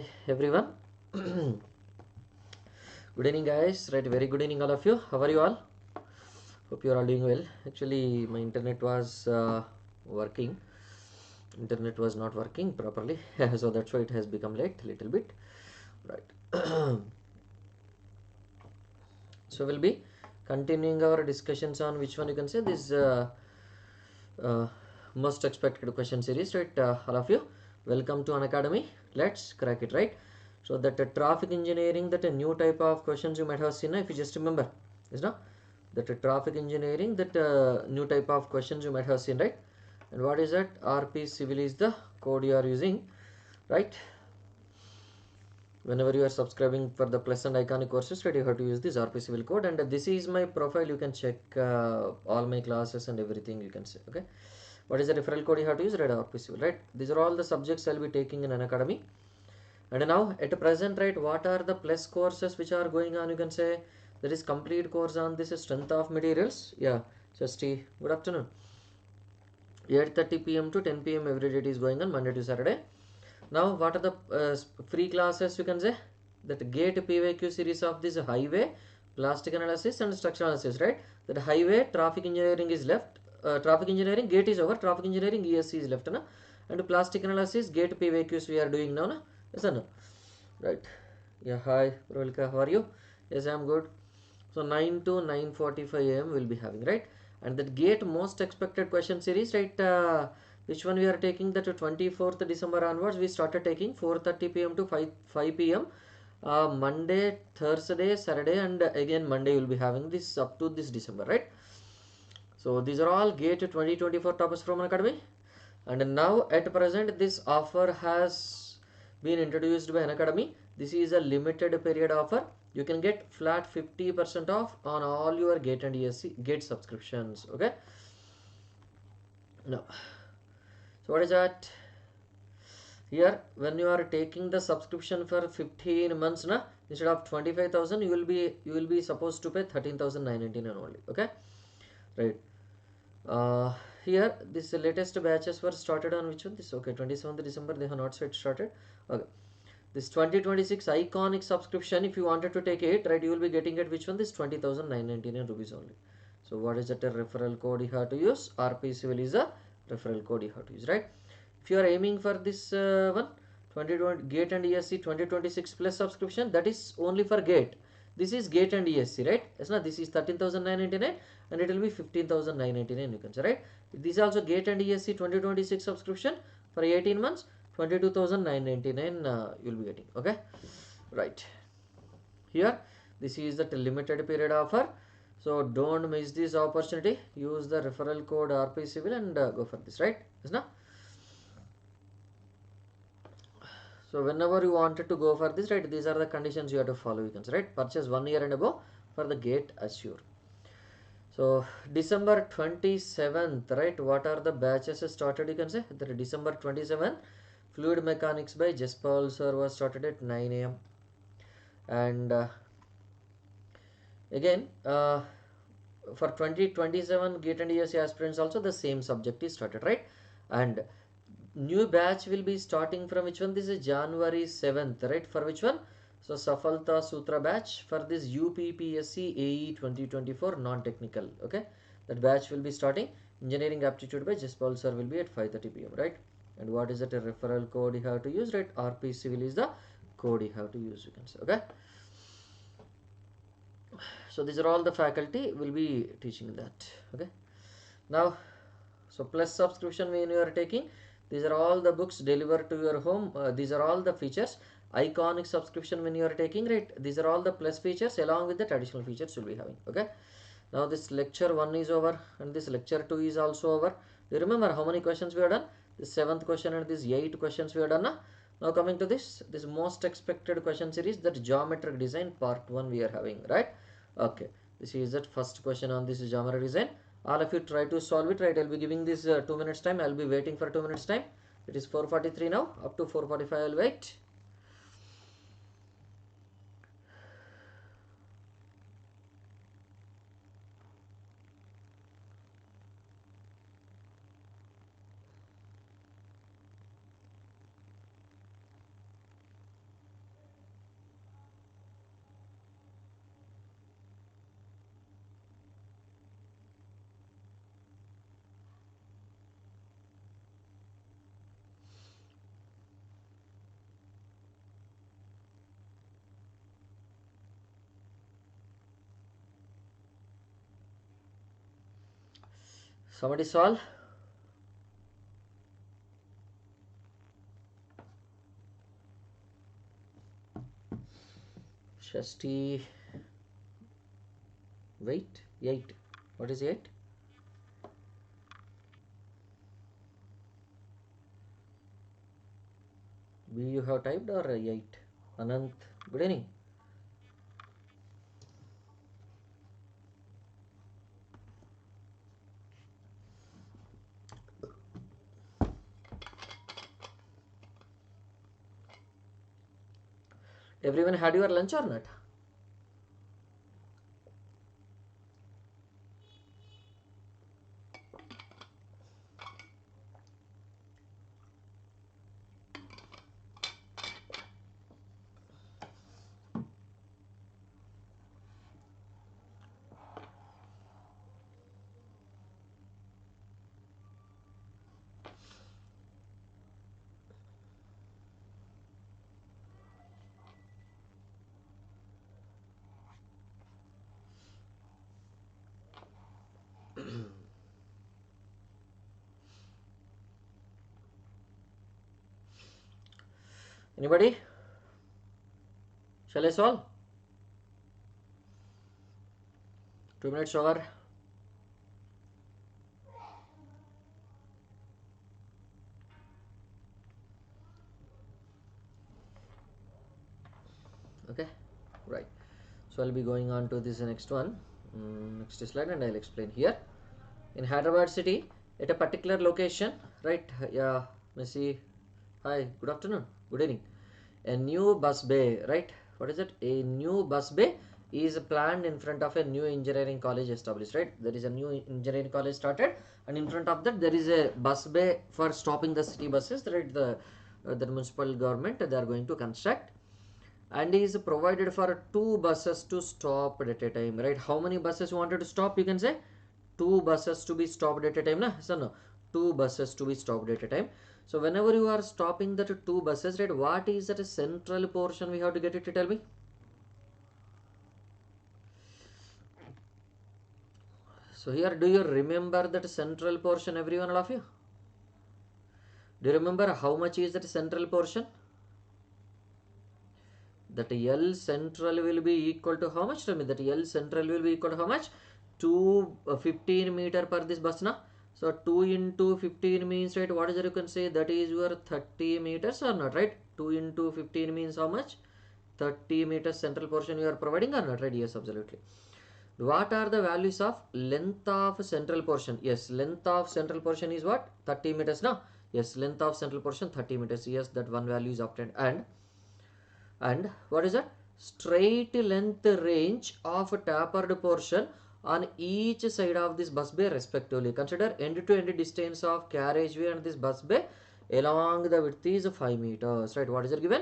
Hi everyone. Good evening guys, right? Very good evening all of you. How are you all? Hope you are all doing well. Actually my internet was working. Internet was not working properly. So that's why it has become late a little bit. Right. So we'll be continuing our discussions on which one you can say this uh, most expected question series, right? All of you, welcome to Unacademy. Let's crack it, right? So that traffic engineering, that a new type of questions you might have seen, if you just remember, is no, that traffic engineering, that new type of questions you might have seen, right? And what is that? RP Civil is the code you are using, right? Whenever you are subscribing for the plus and iconic courses, right, you have to use this RP Civil code, and this is my profile. You can check all my classes and everything. You can say, okay. What is the referral code you have to use? Right, RP Civil, right? These are all the subjects I'll be taking in Unacademy. And now at present, right, what are the plus courses which are going on? You can say there is complete course on this strength of materials. Yeah, Shasti, good afternoon. 8:30 p.m. to 10 p.m. every day it is going on, Monday to Saturday. Now what are the free classes you can say? That GATE PYQ series of this highway, plastic analysis and structural analysis, right? That highway, traffic engineering is left. Traffic engineering, GATE is over, traffic engineering, ESC is left. Na? And plastic analysis, GATE PYQs we are doing now. Na? Yes or no? Right. Yeah, hi, Prolika, how are you? Yes, I am good. So 9 to 9:45 a.m. we'll be having, right? And that GATE most expected question series, right? Which one we are taking? That 24th December onwards we started taking 4:30 p.m. to 5 p.m. Monday, Thursday, Saturday, and again Monday we'll be having this up to this December, right? So these are all GATE 2024 topics from Unacademy. And now at present this offer has been introduced by Unacademy. This is a limited period offer. You can get flat 50% off on all your GATE and ESC GATE subscriptions. Okay. Now, so what is that? Here, when you are taking the subscription for 15 months, na, instead of 25,000, you will be supposed to pay 13,999 only. Okay, right. Here this latest batches were started on which one? This, okay, 27th December. They have not yet started. Okay. This 2026 iconic subscription, if you wanted to take it, right, you will be getting it which one? This 20,999 rupees only. So what is that a referral code you have to use? RP Civil is a referral code you have to use, right? If you are aiming for this one, 2020 GATE and ESC 2026 plus subscription, that is only for GATE. This is GATE and ESC, right? Yes, no, this is 13,999 and it will be 15,999. You can say, right? This is also GATE and ESC 2026 subscription for 18 months. 22,999 you'll be getting. Okay, right. Here this is the limited period offer, so don't miss this opportunity. Use the referral code RP Civil and go for this, right? Yes, na? So whenever you wanted to go for this, right, these are the conditions you have to follow. You can say, right, purchase 1 year and above for the GATE Assure. So December 27th, right, what are the batches started? You can say that December 27th, fluid mechanics by Jaspal Sir was started at 9 a.m. and again for 2027 GATE and ESC aspirants also the same subject is started, right? And new batch will be starting from which one? This is January 7th, right? For which one? So Safalta Sutra batch for this UPPSC AE 2024 non-technical. Okay, that batch will be starting. Engineering aptitude by Jaspal Sir will be at 5:30 p.m. right? And what is that a referral code you have to use, right? RP Civil is the code you have to use. You can say, okay. So these are all the faculty will be teaching that. Okay. Now, so plus subscription when you are taking, these are all the books delivered to your home. These are all the features. Iconic subscription when you are taking, right, these are all the plus features along with the traditional features you'll be having. Okay. Now this lecture 1 is over and this lecture 2 is also over. Do you remember how many questions we have done? The 7th question and these 8 questions we have done. Now coming to this most expected question series, that geometric design part 1 we are having, right? Okay, this is that first question on this geometric design. All of you try to solve it, right? I'll be giving this 2 minutes time. I'll be waiting for 2 minutes time. It is 4:43 now. Up to 4:45 I'll wait. Somebody solve. Shasti weight 8. What is 8? B you have typed or 8? Anant, good evening. Everyone had your lunch or not? Anybody? Shall I solve? 2 minutes over. Okay, right. So I'll be going on to this next one, next slide, and I'll explain here. In Hyderabad city, at a particular location, right? Yeah, Messi. Hi, good afternoon, good evening. A new bus bay, right? What is it? A new bus bay is planned in front of a new engineering college established, right? There is a new engineering college started, and in front of that there is a bus bay for stopping the city buses, right? The municipal government, they are going to construct, and is provided for 2 buses to stop at a time, right? How many buses you wanted to stop? You can say 2 buses to be stopped at a time, na? So no, 2 buses to be stopped at a time. So whenever you are stopping that 2 buses, right, what is that central portion we have to get it to tell me? So here, do you remember that central portion, everyone, all of you? Do you remember how much is that central portion? That L central will be equal to how much? Tell me, that L central will be equal to how much? 15 meter per this bus, na? So 2 into 15 means, right, what is it you can say? That is your 30 meters or not, right? 2 into 15 means how much? 30 meters central portion you are providing or not, right? Yes, absolutely. What are the values of length of central portion? Yes, length of central portion is what? 30 meters, no? Yes, length of central portion 30 meters. Yes, that one value is obtained. And what is that? Straight length range of tapered portion on each side of this bus bay respectively. Consider end to end distance of carriageway and this bus bay along the width is 5 meters, right? What is it given?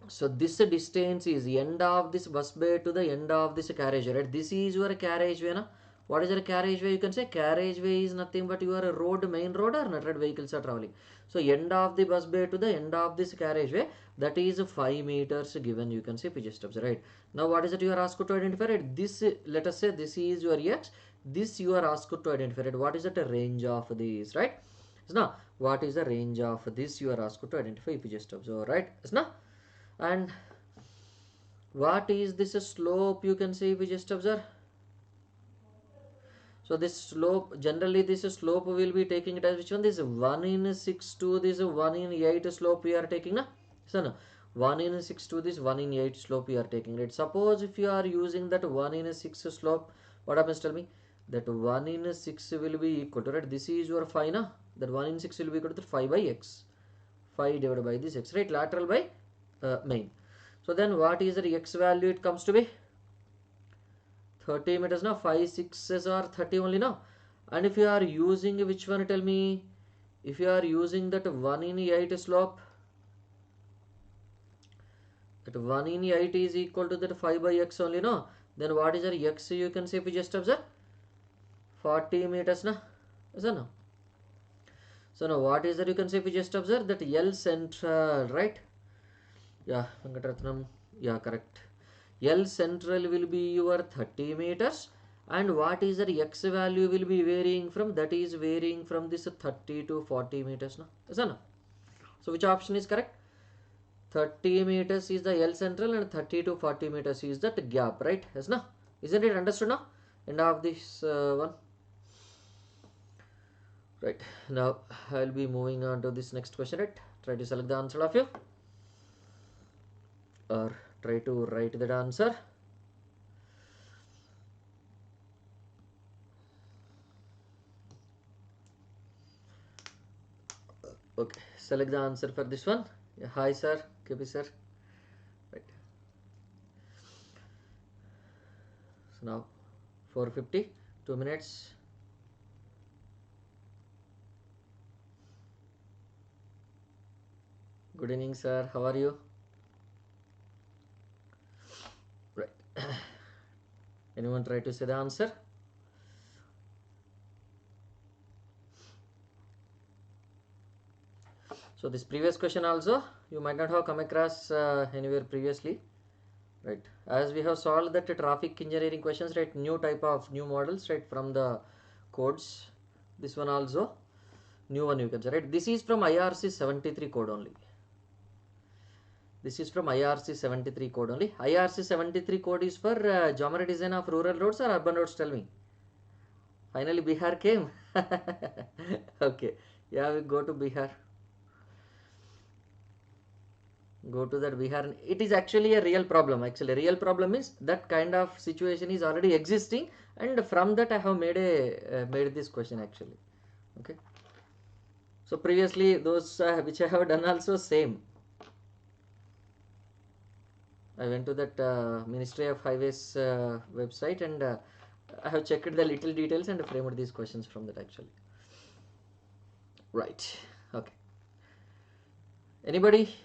So this distance is end of this bus bay to the end of this carriageway, right? This is your carriageway, na? What is your carriageway? You can say carriageway is nothing but your road, main road, or not, right? Vehicles are traveling. So end of the bus bay to the end of this carriageway, that is 5 meters given. You can say pitch steps, right? Now what is it you are asked to identify, right? This, let us say this is your x. This you are asked to identify, right? What is the range of this, right? So now what is the range of this you are asked to identify pitch steps, right? So now, and what is this slope? You can say if you just observe. So this slope, generally this slope will be taking it as which one? This 1 in 6 to this 1 in 8 slope we are taking, na? So no, 1 in 6 to this 1 in 8 slope we are taking, right? Suppose if you are using that 1 in 6 slope, what happens? Tell me. That 1 in 6 will be equal to, right? This is your 5, na? That 1 in 6 will be equal to 5 by x. 5 divided by this x, right? Lateral by main. So then what is the x value? It comes to be 30 meters now. 5 6s are 30 only now. And if you are using which one? Tell me. If you are using that 1 in 8 slope, that 1 in 8 is equal to that 5 by x only, no? Then what is the x? You can say if you just observe 40 meters na. Is that no? So now what is that? You can say if you just observe that L central, right? Yeah, Venkataratnam. Yeah, correct. L central will be your 30 meters, and what is the x value will be varying from, that is varying from this 30 to 40 meters now. Yes or no? So which option is correct? 30 meters is the L central and 30 to 40 meters is that gap, right? Yes no? Isn't it understood now? End of this one. Right, now I'll be moving on to this next question, right? Try to select the answer of you, or try to write that answer. Okay, select the answer for this one. Yeah, hi sir, KP sir. Right. So now 4:50, 2 minutes. Good evening sir, how are you? Right. Anyone try to say the answer? So this previous question also you might not have come across anywhere previously, right? As we have solved that traffic engineering questions, right? New type of new models, right? From the codes. This one also new one you can say, right? This is from IRC 73 code only. This is from IRC 73 code only. IRC 73 code is for geometry design of rural roads or urban roads, tell me. Finally Bihar came. Okay, yeah, we go to Bihar. Go to that Bihar. It is actually a real problem. Actually, real problem is that kind of situation is already existing, and from that I have made this question actually. Okay. So previously those which I have done also same. I went to that Ministry of Highways website, and I have checked the little details and framed these questions from that actually. Right. Okay. Anybody?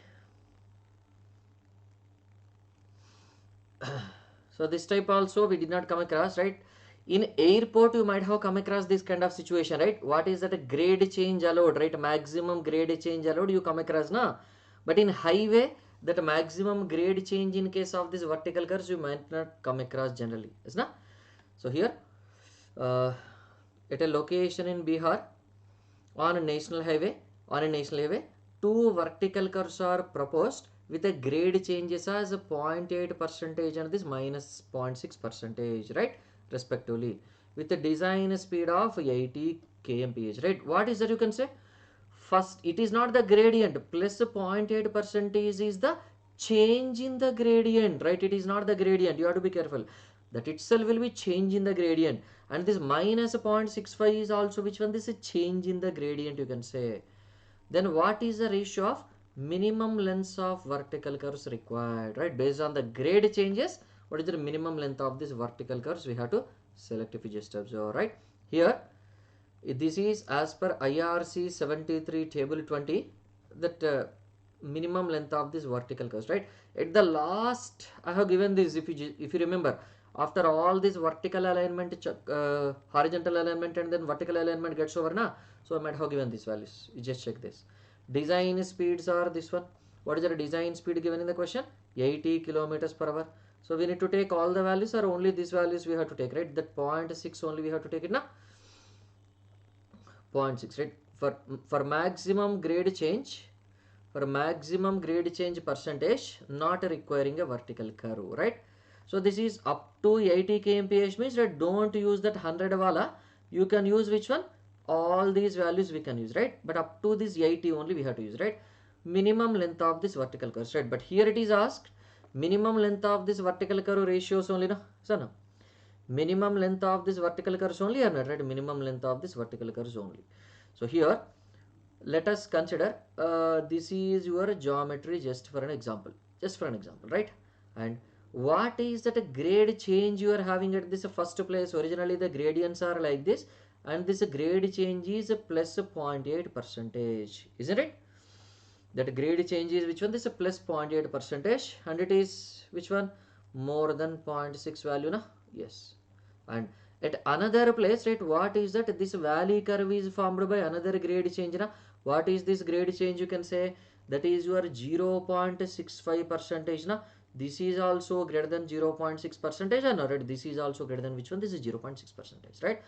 So this type also we did not come across, right? In airport you might have come across this kind of situation, right? What is that a grade change allowed, right? Maximum grade change allowed you come across na. But in highway that maximum grade change in case of this vertical curves you might not come across generally, is na? So here at a location in Bihar on a national highway, two vertical curves are proposed with a grade changes as a 0.8 percentage and this minus 0.6 percentage, right, respectively, with a design speed of 80 kmph, right? What is that you can say? First, it is not the gradient, plus 0.8 percentage is the change in the gradient, right? It is not the gradient, you have to be careful. That itself will be change in the gradient, and this minus 0.65 is also which one? This is change in the gradient you can say. Then what is the ratio of minimum lengths of vertical curves required, right? Based on the grade changes, what is the minimum length of this vertical curves we have to select if you just observe, right? Here this is as per IRC 73 table 20, that minimum length of this vertical curves, right? At the last I have given this, if you remember, after all this vertical alignment, horizontal alignment and then vertical alignment gets over na, so I might have given these values. You just check this. Design speeds are this one. What is the design speed given in the question? 80 kilometers per hour. So we need to take all the values, or only these values we have to take, right? That 0.6 only we have to take it now. 0.6, right? For maximum grade change, percentage, not requiring a vertical curve, right? So this is up to 80 kmph means that don't use that 100 wala. You can use which one? All these values we can use, right? But up to this 80 only we have to use, right? Minimum length of this vertical curve, right? But here it is asked minimum length of this vertical curve ratios only, no? So no. Minimum length of this vertical curves only or not, right? Minimum length of this vertical curves only. So here let us consider this is your geometry just for an example, right? And what is that a grade change you are having at this first place? Originally the gradients are like this, and this grade change is plus 0.8 percentage, isn't it? That grade change is which one? This is plus 0.8 percentage, and it is which one? More than 0.6 value, na? Yes. And at another place, right, what is that? This valley curve is formed by another grade change, na? What is this grade change you can say? That is your 0.65 percentage, na? This is also greater than 0.6 percentage, or not, right? This is also greater than which one? This is 0.6 percentage, right?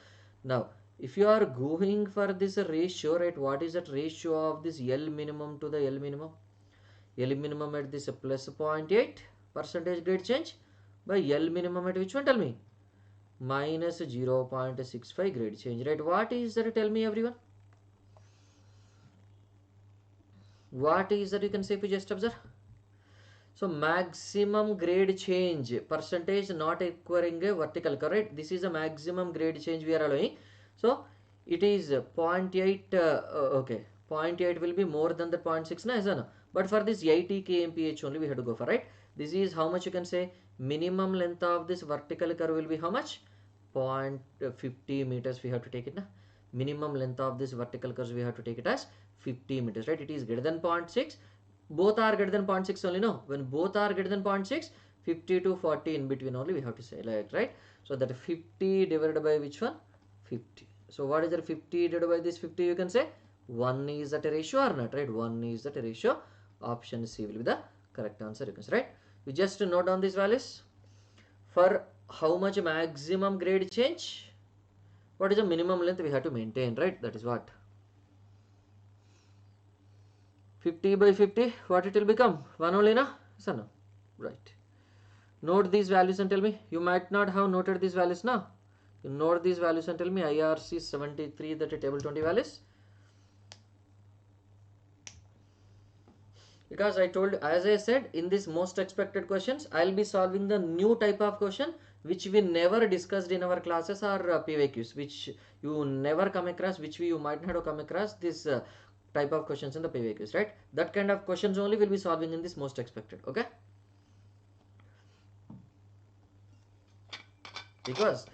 Now, if you are going for this ratio, right, what is that ratio of this L minimum to the L minimum? L minimum at this plus 0.8 percentage grade change by L minimum at which one? Tell me. Minus 0.65 grade change, right? What is that? Tell me, everyone. What is that? You can say if you just observe. So maximum grade change percentage not acquiring a vertical, correct? This is a maximum grade change we are allowing. So it is 0.8, okay, 0.8 will be more than the 0.6, no? But for this 80 kmph only we have to go for, right? This is how much you can say minimum length of this vertical curve will be how much? 0.50 meters we have to take it, na? Minimum length of this vertical curve we have to take it as 50 meters, right? It is greater than 0.6. Both are greater than 0.6 only, no? When both are greater than 0.6, 50 to 40 in between only we have to say, like, right? So that 50 divided by which one? 50. So what is that 50 divided by this 50? You can say 1 is that a ratio or not, right? 1 is that a ratio. Option C will be the correct answer, you can say, right? You just note down these values. For how much maximum grade change? What is the minimum length we have to maintain, right? That is what? 50 by 50, what it will become? 1 only, na? So no. Right. Note these values and tell me. You might not have noted these values now. You note these values and tell me. IRC 73, that is table 20 values. Because I told, as I said, in this most expected questions, I'll be solving the new type of question which we never discussed in our classes or PYQs, which you never come across, which you might not have come across this type of questions in the PYQs, right? That kind of questions only will be solving in this most expected, okay? Because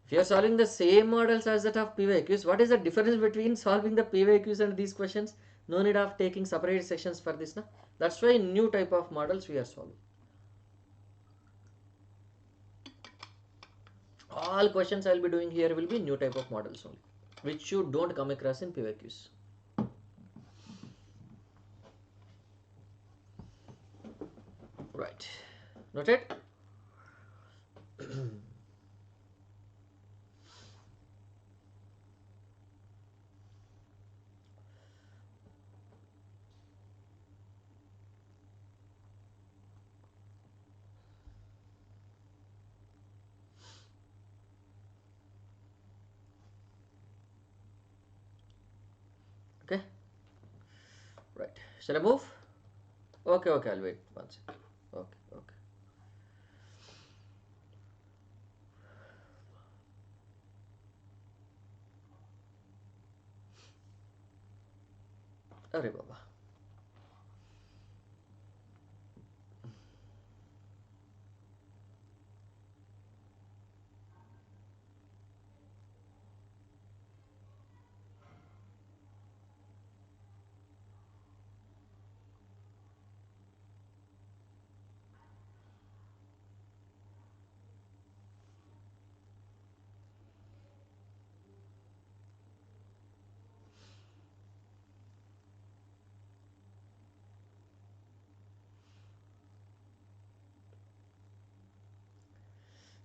if you are solving the same models as that of PYQs, what is the difference between solving the PYQs and these questions? No need of taking separate sections for this, na? That's why new type of models we are solving. All questions I will be doing here will be new type of models only, which you don't come across in PYQs. Right. Noted? Okay. Right. Shall I move? Okay, I'll wait one second. Okay. Arey Baba.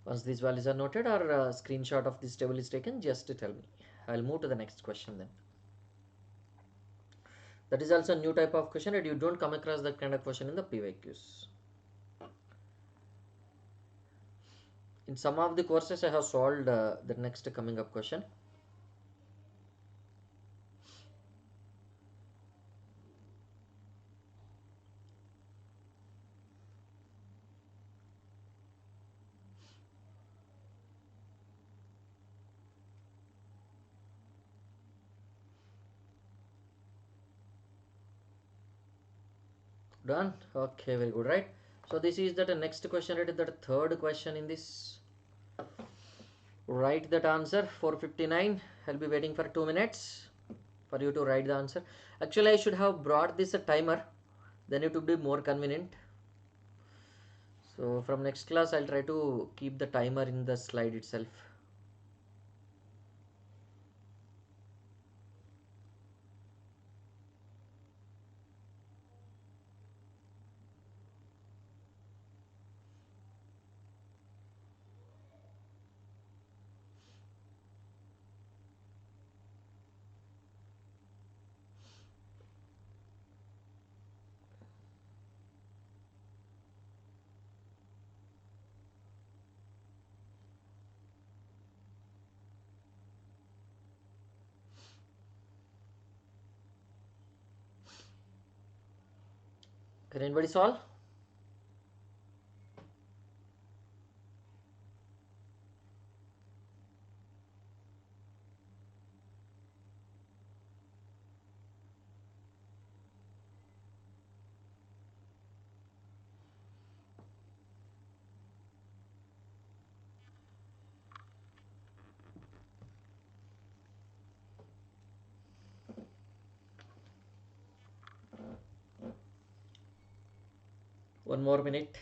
Once these values are noted or a screenshot of this table is taken, just tell me. I'll move to the next question then. That is also a new type of question, and you don't come across that kind of question in the PYQs. In some of the courses, I have solved the next coming up question. Done? Okay, very good, right? So this is that next question, right? That third question in this. Write that answer 459. I'll be waiting for 2 minutes for you to write the answer. Actually, I should have brought this a timer, then it would be more convenient. So from next class, I'll try to keep the timer in the slide itself. Can anybody solve? One more minute.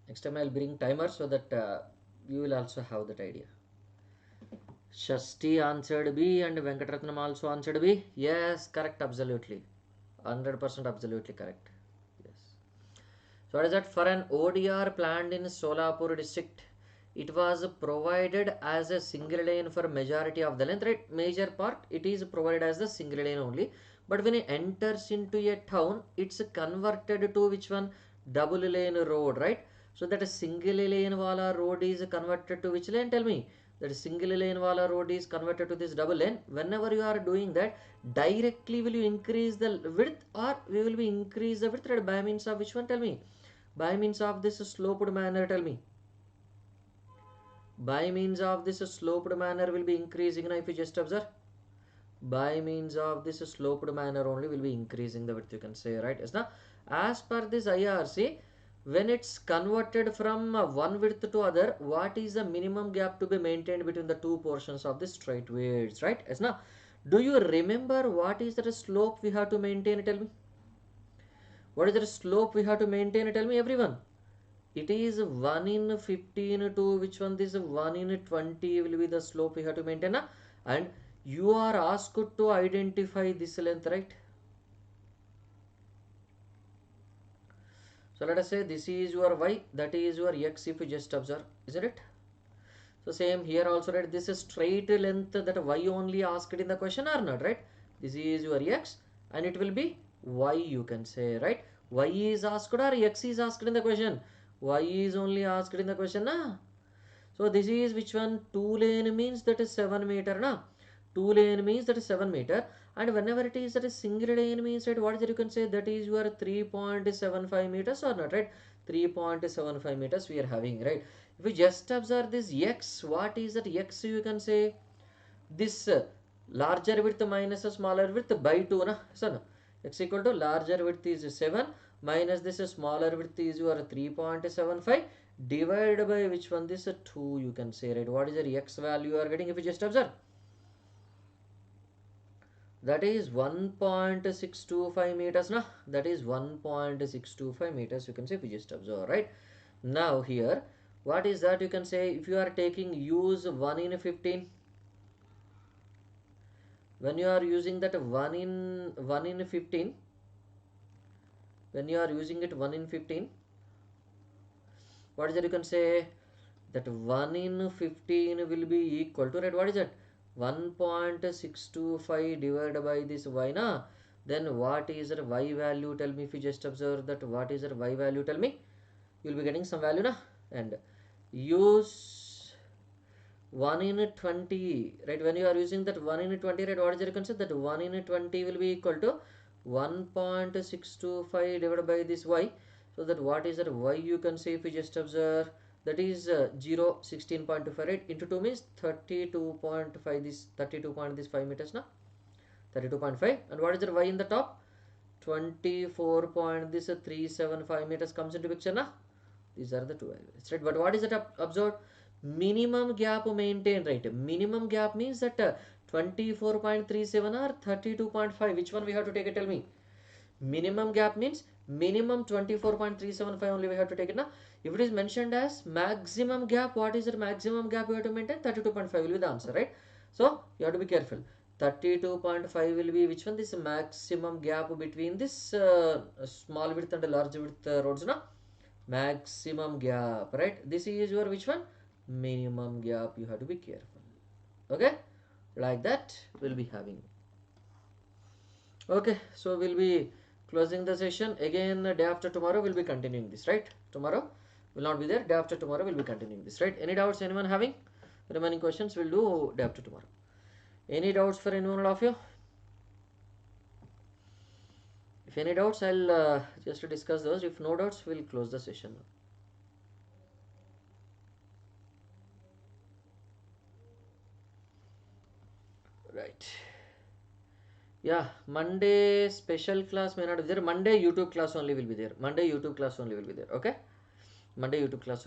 Next time I'll bring timer so that you will also have that idea. Shasti answered B and Venkatratnam also answered B. Yes, correct, absolutely. 100% absolutely correct. Yes. So what is that? For an ODR planned in Solapur district, it was provided as a single lane for majority of the length, right? Major part, it is provided as the single lane only. But when it enters into a town, it's converted to which one? Double lane road, right? So that a single lane wala road is converted to which lane? Tell me. That single lane wala road is converted to this double lane. Whenever you are doing that, directly will you increase the width or we will be increase the width, right? By means of which one? Tell me. By means of this sloped manner, tell me. By means of this sloped manner will be increasing. Now if you just observe, by means of this sloped manner only will be increasing the width, you can say, right? Yes, now as per this IRC, when it's converted from one width to other, what is the minimum gap to be maintained between the two portions of the straight widths, right? Yes, now do you remember what is the slope we have to maintain? Tell me. What is the slope we have to maintain? Tell me, everyone. It is 1 in 15 to which one? This 1 in 20 will be the slope we have to maintain. And you are asked to identify this length, right? So let us say this is your y, that is your x, if you just observe, isn't it? So same here also, right? This is straight length that y only asked in the question or not, right? This is your x and it will be y, you can say, right? Y is asked or x is asked in the question? Y is only asked in the question, na? So this is which one? 2 lane means that is 7 meter, na? 2 lane means that is 7 meter, and whenever it is that is single lane means, right, what is it? You can say that is your 3.75 meters or not, right? 3.75 meters we are having, right? If you just observe this x, what is that x? You can say this larger width minus a smaller width by 2, na? So no, x equal to larger width is 7 minus this smaller width is your 3.75 divided by which one? This 2, you can say, right? What is the x value you are getting if you just observe? That is 1.625 meters, na? That is 1.625 meters, you can say, if you just observe, right? Now here, what is that? You can say if you are taking use 1 in 15, when you are using that 1 in 15, when you are using it 1 in 15, what is that? You can say that 1 in 15 will be equal to, right, what is that? 1.625 divided by this y, na? Then what is the y value? Tell me if you just observe that. What is the y value? Tell me. You will be getting some value, na? And use 1 in 20, right? When you are using that 1 in 20, right, what is the concept? That 1 in 20 will be equal to 1.625 divided by this y. So that what is that y? You can say if you just observe, that is 0, 16.25, right? Into 2 means 32.5, this 32.5 meters, na? 32.5. And what is the y in the top? 24.375 meters comes into picture, na? These are the two values, right? But what is that observed? Minimum gap maintained, right? Minimum gap means that 24.37 or 32.5. Which one we have to take it? Tell me. Minimum gap means minimum 24.375 only we have to take it, now. If it is mentioned as maximum gap, what is the maximum gap you have to maintain? 32.5 will be the answer, right? So you have to be careful. 32.5 will be which one? This maximum gap between this small width and large width roads, na? Maximum gap, right? This is your which one? Minimum gap. You have to be careful. Okay, like that we'll be having. Okay, so we'll be closing the session again. Day after tomorrow we'll be continuing this, right? Tomorrow will not be there. Day after tomorrow we'll be continuing this, right? Any doubts anyone having? Remaining questions we'll do day after tomorrow. Any doubts for anyone of you? If any doubts, I'll just discuss those. If no doubts, we'll close the session. Right. Yeah, Monday special class may not be there. Monday YouTube class only will be there. Monday YouTube class only will be there. Okay. Monday YouTube class.